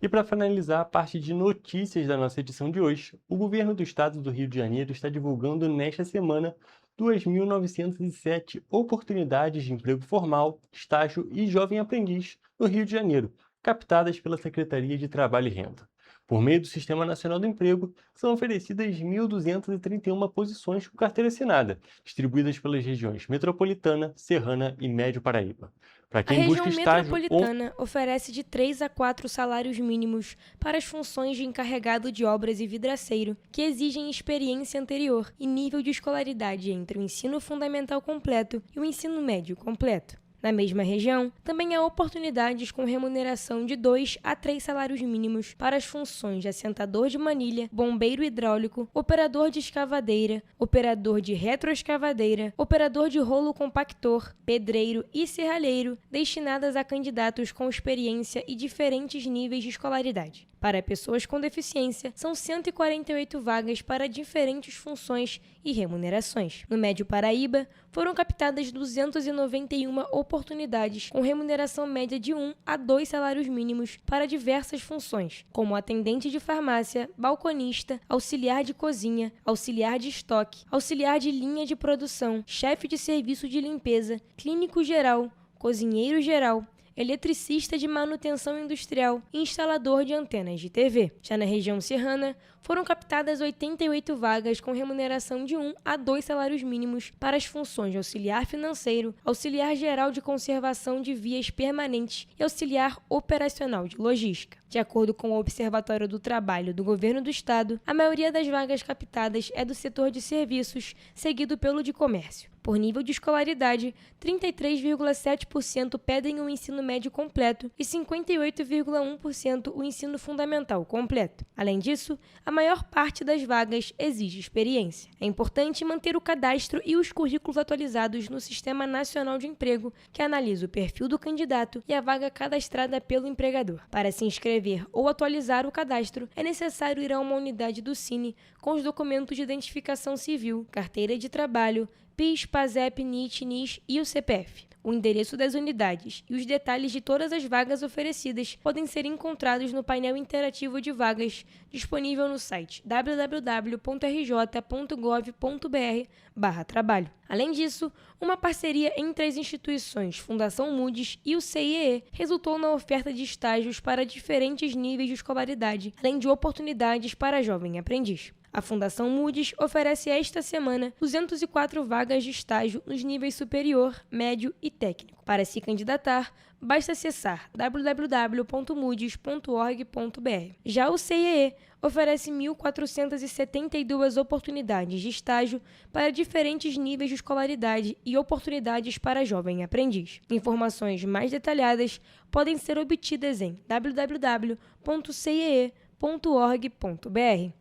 E para finalizar a parte de notícias da nossa edição de hoje, o governo do estado do Rio de Janeiro está divulgando nesta semana 2.907 oportunidades de emprego formal, estágio e jovem aprendiz no Rio de Janeiro, captadas pela Secretaria de Trabalho e Renda. Por meio do Sistema Nacional do Emprego, são oferecidas 1.231 posições com carteira assinada, distribuídas pelas regiões Metropolitana, Serrana e Médio Paraíba. Para quem busca estágio, a região metropolitana oferece de 3 a 4 salários mínimos para as funções de encarregado de obras e vidraceiro, que exigem experiência anterior e nível de escolaridade entre o ensino fundamental completo e o ensino médio completo. Na mesma região, também há oportunidades com remuneração de 2 a 3 salários mínimos para as funções de assentador de manilha, bombeiro hidráulico, operador de escavadeira, operador de retroescavadeira, operador de rolo compactor, pedreiro e serralheiro, destinadas a candidatos com experiência e diferentes níveis de escolaridade. Para pessoas com deficiência, são 148 vagas para diferentes funções e remunerações. No Médio Paraíba, foram captadas 291 oportunidades com remuneração média de 1 a 2 salários mínimos para diversas funções, como atendente de farmácia, balconista, auxiliar de cozinha, auxiliar de estoque, auxiliar de linha de produção, chefe de serviço de limpeza, clínico geral, cozinheiro geral, eletricista de manutenção industrial e instalador de antenas de TV. Já na região serrana, foram captadas 88 vagas com remuneração de 1 a 2 salários mínimos para as funções de auxiliar financeiro, auxiliar geral de conservação de vias permanentes e auxiliar operacional de logística. De acordo com o Observatório do Trabalho do Governo do Estado, a maioria das vagas captadas é do setor de serviços, seguido pelo de comércio. Por nível de escolaridade, 33,7% pedem o ensino médio completo e 58,1% o ensino fundamental completo. Além disso, a maior parte das vagas exige experiência. É importante manter o cadastro e os currículos atualizados no Sistema Nacional de Emprego, que analisa o perfil do candidato e a vaga cadastrada pelo empregador. Para se inscrever ou atualizar o cadastro, é necessário ir a uma unidade do Cine com os documentos de identificação civil, carteira de trabalho, PIS, PASEP, NIT, NIS e o CPF. O endereço das unidades e os detalhes de todas as vagas oferecidas podem ser encontrados no painel interativo de vagas disponível no site www.rj.gov.br/trabalho. Além disso, uma parceria entre as instituições Fundação Moody's e o CIEE resultou na oferta de estágios para diferentes níveis de escolaridade, além de oportunidades para jovem aprendiz. A Fundação Moody's oferece esta semana 204 vagas de estágio nos níveis superior, médio e técnico. Para se candidatar, basta acessar www.moodys.org.br. Já o CIEE oferece 1.472 oportunidades de estágio para diferentes níveis de escolaridade e oportunidades para jovem aprendiz. Informações mais detalhadas podem ser obtidas em www.ciee.org.br.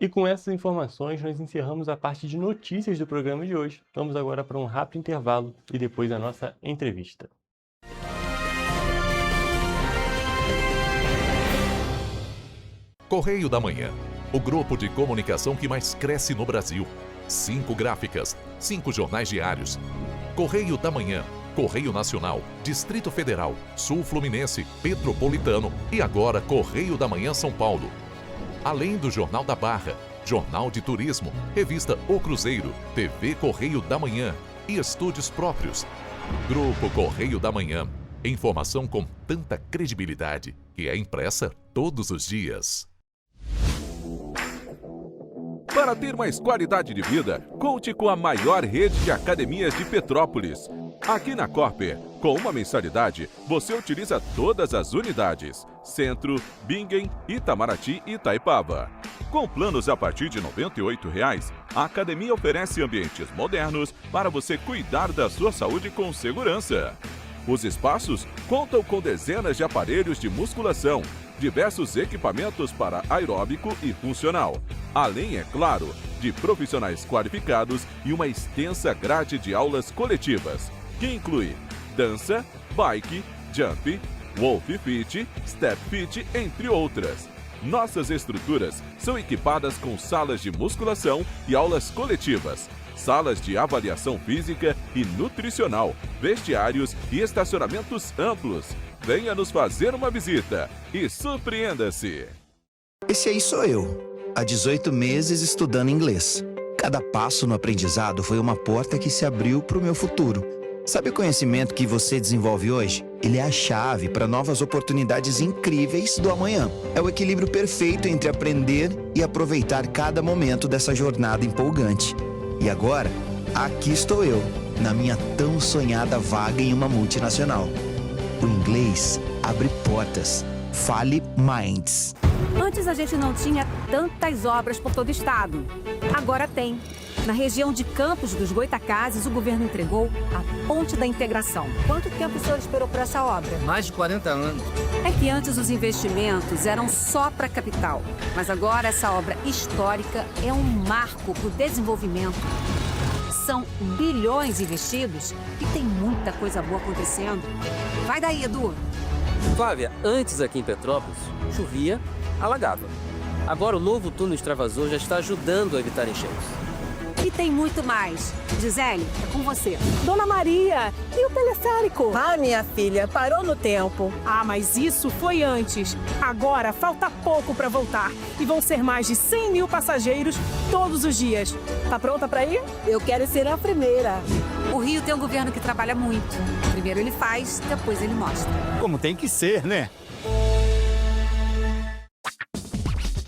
E com essas informações, nós encerramos a parte de notícias do programa de hoje. Vamos agora para um rápido intervalo e depois a nossa entrevista. Correio da Manhã, o grupo de comunicação que mais cresce no Brasil. 5 gráficas, 5 jornais diários. Correio da Manhã, Correio Nacional, Distrito Federal, Sul Fluminense, Petropolitano e agora Correio da Manhã São Paulo. Além do Jornal da Barra, Jornal de Turismo, Revista O Cruzeiro, TV Correio da Manhã e estúdios próprios. Grupo Correio da Manhã. Informação com tanta credibilidade que é impressa todos os dias. Para ter mais qualidade de vida, conte com a maior rede de academias de Petrópolis. Aqui na Corper, com uma mensalidade, você utiliza todas as unidades: Centro, Bingen, Itamaraty e Itaipava. Com planos a partir de R$ 98,00, a academia oferece ambientes modernos para você cuidar da sua saúde com segurança. Os espaços contam com dezenas de aparelhos de musculação, diversos equipamentos para aeróbico e funcional, além, é claro, de profissionais qualificados e uma extensa grade de aulas coletivas, que inclui dança, bike, jump, wolf fit, step fit, entre outras. Nossas estruturas são equipadas com salas de musculação e aulas coletivas, salas de avaliação física e nutricional, vestiários e estacionamentos amplos, Venha nos fazer uma visita e surpreenda-se. Esse aí sou eu, há 18 meses estudando inglês. Cada passo no aprendizado foi uma porta que se abriu para o meu futuro. Sabe o conhecimento que você desenvolve hoje? Ele é a chave para novas oportunidades incríveis do amanhã. É o equilíbrio perfeito entre aprender e aproveitar cada momento dessa jornada empolgante. E agora, aqui estou eu, na minha tão sonhada vaga em uma multinacional. O inglês abre portas. Fale Minds. Antes a gente não tinha tantas obras por todo o estado. Agora tem. Na região de Campos dos Goitacazes, o governo entregou a Ponte da Integração. Quanto tempo o senhor esperou por essa obra? Mais de 40 anos. É que antes os investimentos eram só para a capital. Mas agora essa obra histórica é um marco para o desenvolvimento. São bilhões investidos e tem muita coisa boa acontecendo. Vai daí, Edu. Flávia, antes aqui em Petrópolis, chovia, alagava. Agora o novo túnel extravasor já está ajudando a evitar enchentes. E tem muito mais. Gisele, é com você. Dona Maria, e o teleférico? Ah, minha filha, parou no tempo. Ah, mas isso foi antes. Agora falta pouco para voltar. E vão ser mais de 100 mil passageiros todos os dias. Tá pronta para ir? Eu quero ser a primeira. O Rio tem um governo que trabalha muito. Primeiro ele faz, depois ele mostra. Como tem que ser, né?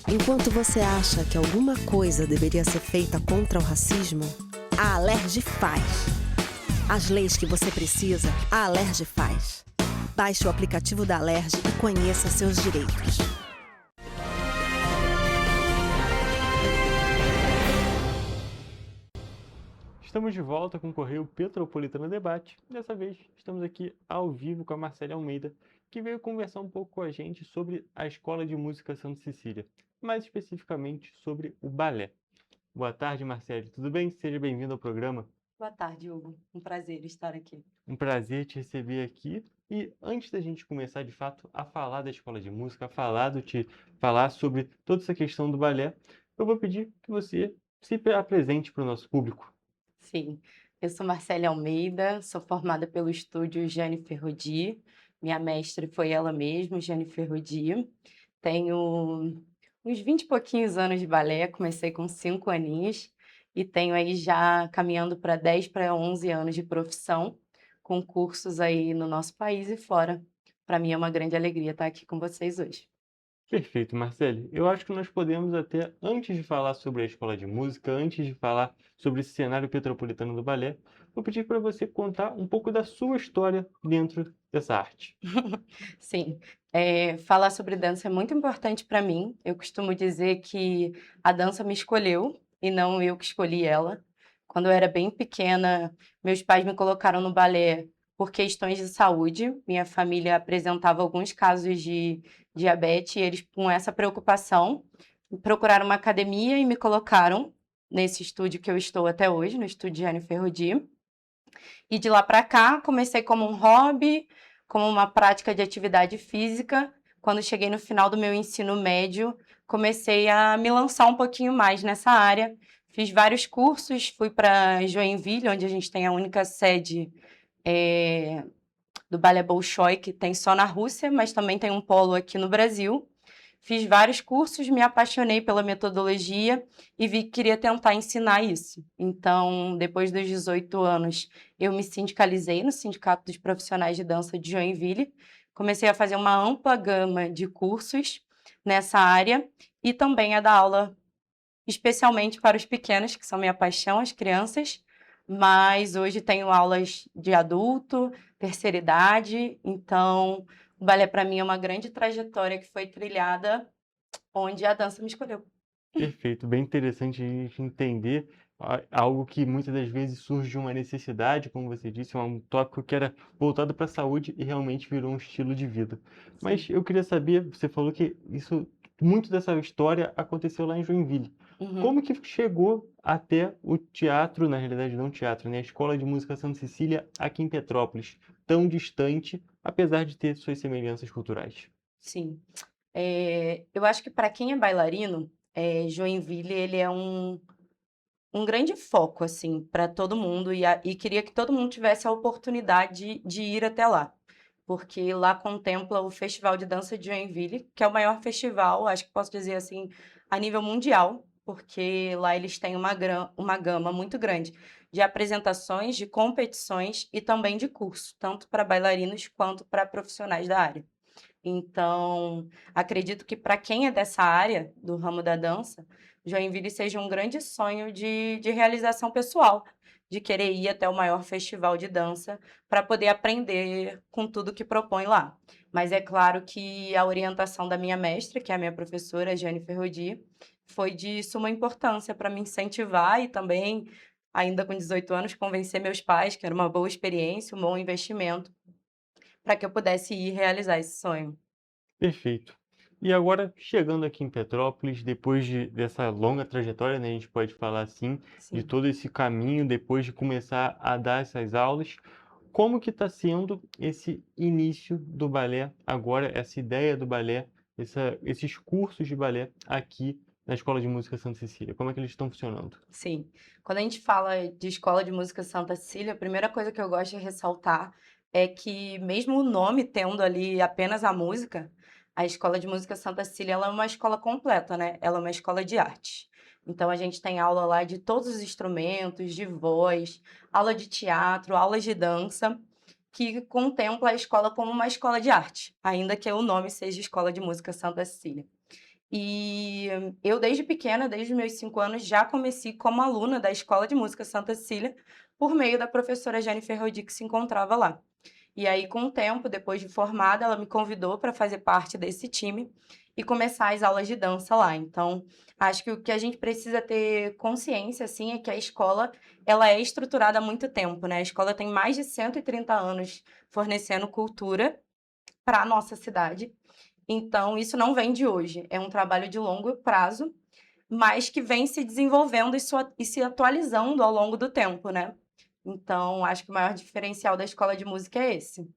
Enquanto você acha que alguma coisa deveria ser feita contra o racismo, a Alerj faz. As leis que você precisa, a Alerj faz. Baixe o aplicativo da Alerj e conheça seus direitos. Estamos de volta com o Correio Petropolitano Debate. Dessa vez, estamos aqui ao vivo com a Marcele Almeida, que veio conversar um pouco com a gente sobre a Escola de Música Santa Cecília, mais especificamente sobre o balé. Boa tarde, Marcele. Tudo bem? Seja bem-vindo ao programa. Boa tarde, Hugo. Um prazer estar aqui. Um prazer te receber aqui. E antes da gente começar, de fato, a falar da Escola de Música, falar sobre toda essa questão do balé, eu vou pedir que você se apresente para o nosso público. Sim, eu sou Marcele Almeida, sou formada pelo estúdio Jennifer Rodi. Minha mestre foi ela mesma, Jennifer Rodi. Tenho uns 20 e pouquinhos anos de balé, comecei com 5 aninhos e tenho aí já caminhando para 10 para 11 anos de profissão, com cursos aí no nosso país e fora. Para mim é uma grande alegria estar aqui com vocês hoje. Perfeito, Marcele. Eu acho que nós podemos até, antes de falar sobre a Escola de Música, antes de falar sobre esse cenário petropolitano do balé, vou pedir para você contar um pouco da sua história dentro dessa arte. Sim, falar sobre dança é muito importante para mim. Eu costumo dizer que a dança me escolheu e não eu que escolhi ela. Quando eu era bem pequena, meus pais me colocaram no balé por questões de saúde. Minha família apresentava alguns casos de diabetes e eles, com essa preocupação, procuraram uma academia e me colocaram nesse estúdio que eu estou até hoje, no estúdio Jennifer Rodi. E de lá para cá, comecei como um hobby, como uma prática de atividade física. Quando cheguei no final do meu ensino médio, comecei a me lançar um pouquinho mais nessa área. Fiz vários cursos, fui para Joinville, onde a gente tem a única sede do Balé Bolshoi, que tem só na Rússia, mas também tem um polo aqui no Brasil. Fiz vários cursos, me apaixonei pela metodologia e vi que queria tentar ensinar isso. Então, depois dos 18 anos, eu me sindicalizei no Sindicato dos Profissionais de Dança de Joinville. Comecei a fazer uma ampla gama de cursos nessa área e também a dar aula especialmente para os pequenos, que são minha paixão, as crianças. Mas hoje tenho aulas de adulto, terceira idade, então o balé para mim é uma grande trajetória que foi trilhada onde a dança me escolheu. Perfeito, bem interessante a gente entender algo que muitas das vezes surge de uma necessidade, como você disse, um tópico que era voltado para a saúde e realmente virou um estilo de vida. Mas eu queria saber, você falou que muito dessa história aconteceu lá em Joinville. Como que chegou até o teatro, na realidade não teatro, né? A Escola de Música Santa Cecília aqui em Petrópolis, tão distante, apesar de ter suas semelhanças culturais? Sim, eu acho que para quem é bailarino, Joinville ele é um grande foco assim para todo mundo e queria que todo mundo tivesse a oportunidade de ir até lá. porque lá contempla o Festival de Dança de Joinville, que é o maior festival, acho que posso dizer assim, a nível mundial, porque lá eles têm uma gama muito grande de apresentações, de competições e também de curso, tanto para bailarinos quanto para profissionais da área. Então, acredito que para quem é dessa área, do ramo da dança, Joinville seja um grande sonho de realização pessoal, de querer ir até o maior festival de dança para poder aprender com tudo que propõe lá. Mas é claro que a orientação da minha mestra, que é a minha professora, Jane Ferrodi, foi de suma importância para me incentivar e também, ainda com 18 anos, convencer meus pais que era uma boa experiência, um bom investimento, para que eu pudesse ir realizar esse sonho. Perfeito. E agora, chegando aqui em Petrópolis, depois dessa longa trajetória, né, a gente pode falar assim, de Sim. todo esse caminho, depois de começar a dar essas aulas, como que está sendo esse início do balé agora, essa ideia do balé, esses cursos de balé aqui na Escola de Música Santa Cecília? Como é que eles estão funcionando? Sim. Quando a gente fala de Escola de Música Santa Cecília, a primeira coisa que eu gosto de ressaltar é que, mesmo o nome tendo ali apenas a música, a Escola de Música Santa Cecília ela é uma escola completa, né? Ela é uma escola de arte. Então, a gente tem aula lá de todos os instrumentos, de voz, aula de teatro, aulas de dança, que contempla a escola como uma escola de arte, ainda que o nome seja Escola de Música Santa Cecília. E eu, desde pequena, desde os meus 5 anos, já comecei como aluna da Escola de Música Santa Cecília, por meio da professora Jane Ferrodi, que se encontrava lá. E aí, com o tempo, depois de formada, ela me convidou para fazer parte desse time e começar as aulas de dança lá. Então, acho que o que a gente precisa ter consciência, assim, é que a escola, ela é estruturada há muito tempo, né? A escola tem mais de 130 anos fornecendo cultura para a nossa cidade. Então, isso não vem de hoje, é um trabalho de longo prazo, mas que vem se desenvolvendo e se atualizando ao longo do tempo, né? Então, acho que o maior diferencial da escola de música é esse.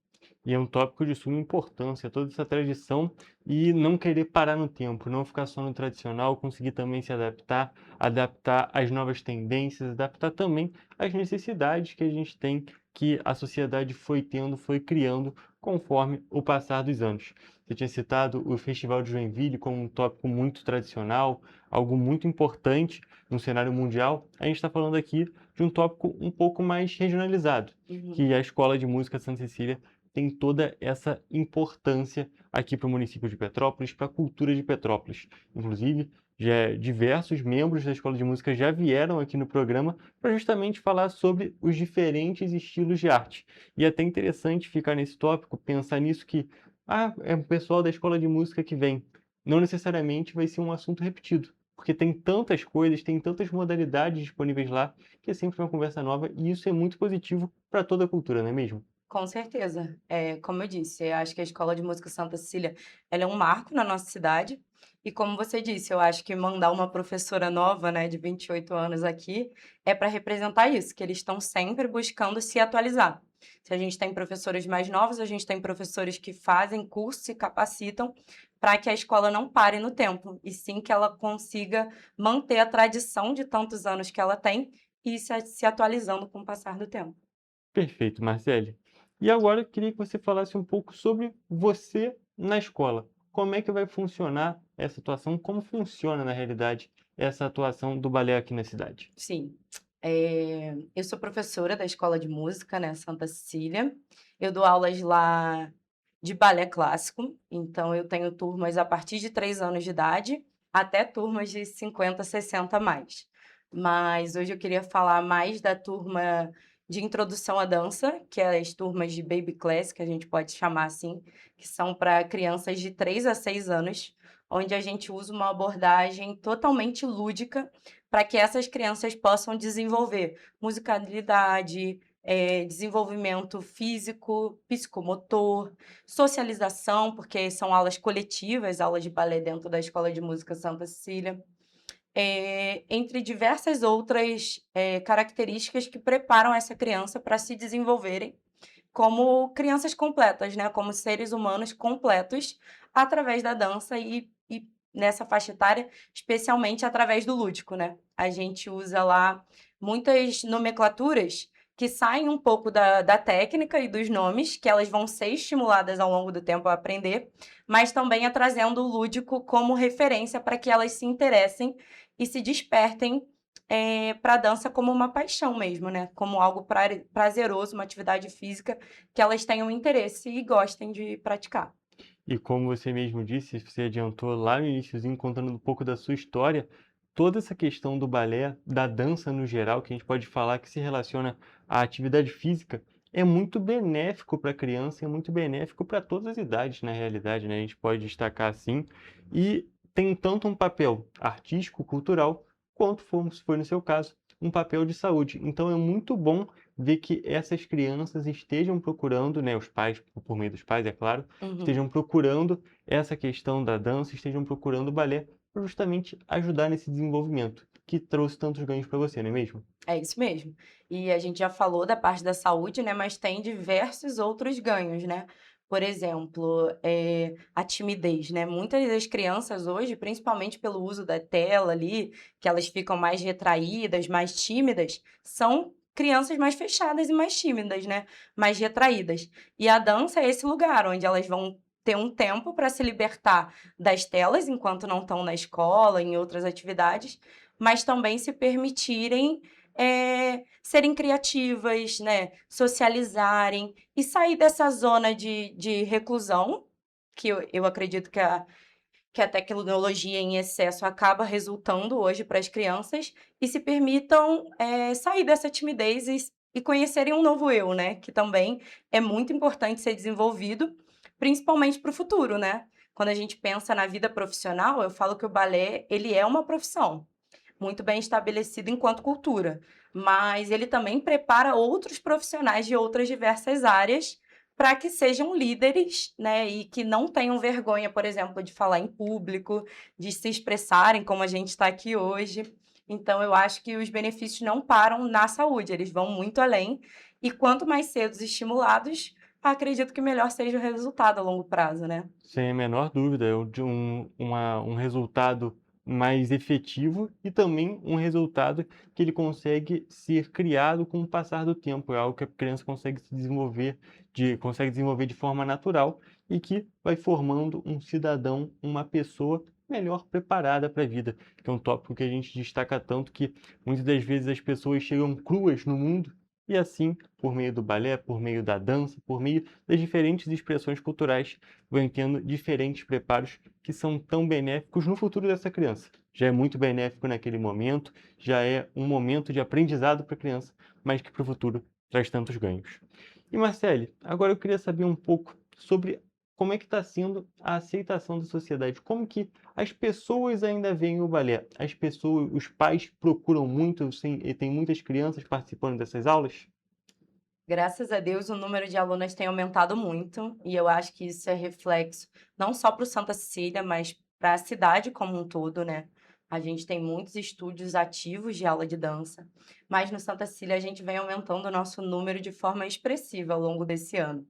E é um tópico de suma importância, toda essa tradição e não querer parar no tempo, não ficar só no tradicional, conseguir também se adaptar, adaptar às novas tendências, adaptar também às necessidades que a gente tem, que a sociedade foi tendo, foi criando conforme o passar dos anos. Você tinha citado o Festival de Joinville como um tópico muito tradicional, algo muito importante no cenário mundial. A gente está falando aqui de um tópico um pouco mais regionalizado, que a Escola de Música Santa Cecília tem toda essa importância aqui para o município de Petrópolis, para a cultura de Petrópolis. Inclusive, diversos membros da Escola de Música já vieram aqui no programa para justamente falar sobre os diferentes estilos de arte. E é até interessante ficar nesse tópico, pensar nisso que é o pessoal da Escola de Música que vem. Não necessariamente vai ser um assunto repetido, porque tem tantas coisas, tem tantas modalidades disponíveis lá, que é sempre uma conversa nova e isso é muito positivo para toda a cultura, não é mesmo? Com certeza. Como eu disse, eu acho que a Escola de Música Santa Cecília ela é um marco na nossa cidade. E como você disse, eu acho que mandar uma professora nova, né, de 28 anos aqui, é para representar isso, que eles estão sempre buscando se atualizar. Se a gente tem professores mais novos, a gente tem professores que fazem curso, se capacitam, para que a escola não pare no tempo, e sim que ela consiga manter a tradição de tantos anos que ela tem e se atualizando com o passar do tempo. Perfeito, Marcele. E agora eu queria que você falasse um pouco sobre você na escola. Como é que vai funcionar essa atuação? Como funciona, na realidade, essa atuação do balé aqui na cidade? Sim. Eu sou professora da Escola de Música, né, Santa Cecília. Eu dou aulas lá de balé clássico, então eu tenho turmas a partir de 3 anos de idade até turmas de 50, 60 a mais. Mas hoje eu queria falar mais da turma de introdução à dança, que é as turmas de baby class, que a gente pode chamar assim, que são para crianças de 3 a 6 anos, onde a gente usa uma abordagem totalmente lúdica para que essas crianças possam desenvolver musicalidade, desenvolvimento físico, psicomotor, socialização, porque são aulas coletivas, aulas de balé dentro da Escola de Música Santa Cecília, entre diversas outras características que preparam essa criança para se desenvolverem como crianças completas, né? Como seres humanos completos através da dança e nessa faixa etária, especialmente através do lúdico, né? A gente usa lá muitas nomenclaturas que saem um pouco da técnica e dos nomes, que elas vão ser estimuladas ao longo do tempo a aprender, mas também é trazendo o lúdico como referência para que elas se interessem e se despertem para a dança como uma paixão mesmo, né? Como algo prazeroso, uma atividade física que elas tenham interesse e gostem de praticar. E como você mesmo disse, você adiantou lá no iniciozinho, contando um pouco da sua história, toda essa questão do balé, da dança no geral, que a gente pode falar que se relaciona à atividade física, é muito benéfico para a criança, é muito benéfico para todas as idades, na realidade, né? A gente pode destacar assim, e tem tanto um papel artístico, cultural, quanto foi no seu caso, um papel de saúde. Então é muito bom ver que essas crianças estejam procurando, né, os pais, por meio dos pais, é claro, estejam procurando essa questão da dança, estejam procurando o balé, para justamente ajudar nesse desenvolvimento, que trouxe tantos ganhos para você, não é mesmo? É isso mesmo. E a gente já falou da parte da saúde, né, mas tem diversos outros ganhos, né? Por exemplo, a timidez, né? Muitas das crianças hoje, principalmente pelo uso da tela ali, que elas ficam mais retraídas, mais tímidas, são crianças mais fechadas e mais tímidas, né? Mais retraídas. E a dança é esse lugar onde elas vão ter um tempo para se libertar das telas enquanto não estão na escola, em outras atividades, mas também se permitirem serem criativas, né? Socializarem e sair dessa zona de reclusão, que eu acredito que a tecnologia em excesso acaba resultando hoje para as crianças, e se permitam sair dessa timidez e conhecerem um novo eu, né? Que também é muito importante ser desenvolvido, principalmente para o futuro, né? Quando a gente pensa na vida profissional, eu falo que o balé, ele é uma profissão muito bem estabelecida enquanto cultura, mas ele também prepara outros profissionais de outras diversas áreas para que sejam líderes, né, e que não tenham vergonha, por exemplo, de falar em público, de se expressarem como a gente está aqui hoje. Então, eu acho que os benefícios não param na saúde, eles vão muito além, e quanto mais cedo estimulados, acredito que melhor seja o resultado a longo prazo, né? Sem a menor dúvida, é um resultado mais efetivo e também um resultado que ele consegue ser criado com o passar do tempo. É algo que a criança consegue se desenvolver, consegue desenvolver de forma natural e que vai formando um cidadão, uma pessoa melhor preparada para a vida, que é um tópico que a gente destaca tanto, que muitas das vezes as pessoas chegam cruas no mundo e assim, por meio do balé, por meio da dança, por meio das diferentes expressões culturais, vão tendo diferentes preparos que são tão benéficos no futuro dessa criança. Já é muito benéfico naquele momento, já é um momento de aprendizado para a criança, mas que para o futuro traz tantos ganhos. E Marcele, agora eu queria saber um pouco sobre como é que está sendo a aceitação da sociedade, como que as pessoas ainda veem o balé, as pessoas, os pais procuram muito, e tem muitas crianças participando dessas aulas? Graças a Deus, o número de alunas tem aumentado muito, e eu acho que isso é reflexo não só para o Santa Cecília, mas para a cidade como um todo, né? A gente tem muitos estúdios ativos de aula de dança, mas no Santa Cecília a gente vem aumentando o nosso número de forma expressiva ao longo desse ano.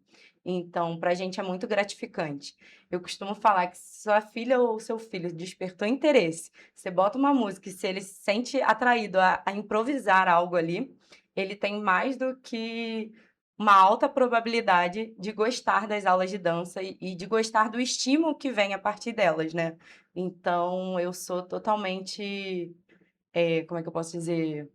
Então, para a gente é muito gratificante. Eu costumo falar que se sua filha ou seu filho despertou interesse, você bota uma música e se ele se sente atraído a improvisar algo ali, ele tem mais do que uma alta probabilidade de gostar das aulas de dança e de gostar do estímulo que vem a partir delas, né? Então, eu sou totalmente, como é que eu posso dizer?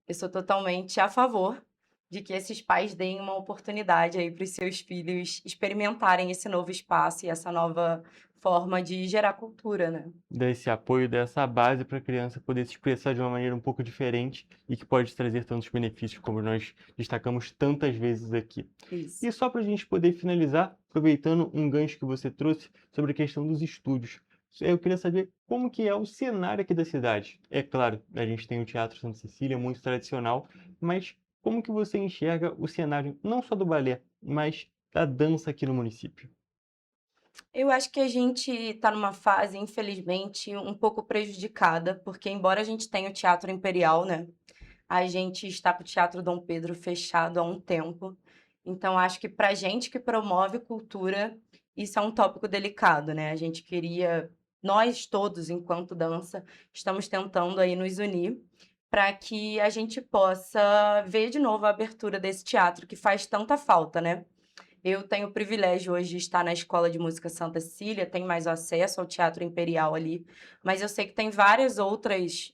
Eu sou totalmente a favor de que esses pais deem uma oportunidade aí para os seus filhos experimentarem esse novo espaço e essa nova forma de gerar cultura, né? Desse apoio, dessa base para a criança poder se expressar de uma maneira um pouco diferente e que pode trazer tantos benefícios, como nós destacamos tantas vezes aqui. Isso. E só para a gente poder finalizar, aproveitando um gancho que você trouxe sobre a questão dos estúdios, eu queria saber como que é o cenário aqui da cidade. É claro, a gente tem o Teatro Santa Cecília, muito tradicional, mas como que você enxerga o cenário não só do balé, mas da dança aqui no município? Eu acho que a gente está numa fase, infelizmente, um pouco prejudicada, porque embora a gente tenha o Teatro Imperial, né, a gente está com o Teatro Dom Pedro fechado há um tempo. Então, acho que para a gente que promove cultura, isso é um tópico delicado, né? A gente queria, nós todos, enquanto dança, estamos tentando aí nos unir para que a gente possa ver de novo a abertura desse teatro que faz tanta falta, né? Eu tenho o privilégio hoje de estar na Escola de Música Santa Cecília, tenho mais acesso ao Teatro Imperial ali, mas eu sei que tem vários outros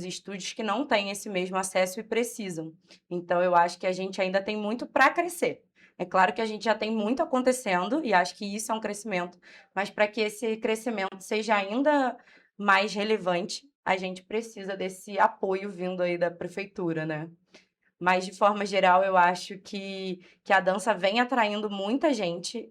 estúdios que não têm esse mesmo acesso e precisam. Então, eu acho que a gente ainda tem muito para crescer. É claro que a gente já tem muito acontecendo e acho que isso é um crescimento, mas para que esse crescimento seja ainda mais relevante, a gente precisa desse apoio vindo aí da prefeitura, né? Mas, de forma geral, eu acho que a dança vem atraindo muita gente,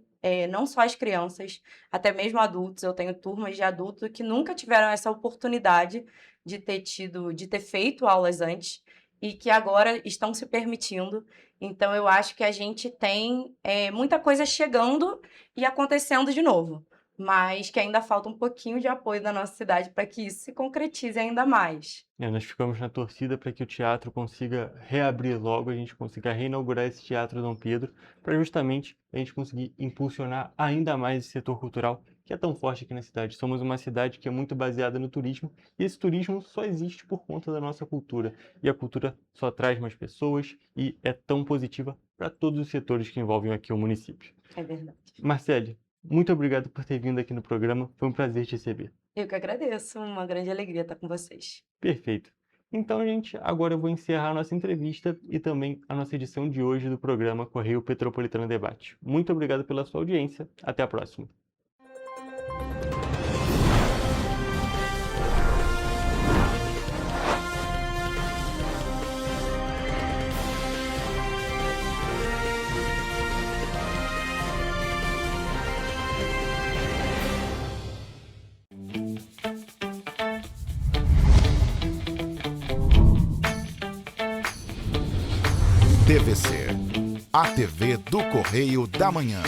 não só as crianças, até mesmo adultos. Eu tenho turmas de adultos que nunca tiveram essa oportunidade de ter feito aulas antes e que agora estão se permitindo. Então, eu acho que a gente tem muita coisa chegando e acontecendo de novo, mas que ainda falta um pouquinho de apoio da nossa cidade para que isso se concretize ainda mais. Nós ficamos na torcida para que o teatro consiga reabrir logo, a gente consiga reinaugurar esse Teatro Dom Pedro, para justamente a gente conseguir impulsionar ainda mais esse setor cultural que é tão forte aqui na cidade. Somos uma cidade que é muito baseada no turismo e esse turismo só existe por conta da nossa cultura. E a cultura só traz mais pessoas e é tão positiva para todos os setores que envolvem aqui o município. É verdade. Marcele, muito obrigado por ter vindo aqui no programa, foi um prazer te receber. Eu que agradeço, uma grande alegria estar com vocês. Perfeito. Então, gente, agora eu vou encerrar a nossa entrevista e também a nossa edição de hoje do programa Correio Petropolitano Debate. Muito obrigado pela sua audiência, até a próxima. TVC, a TV do Correio da Manhã.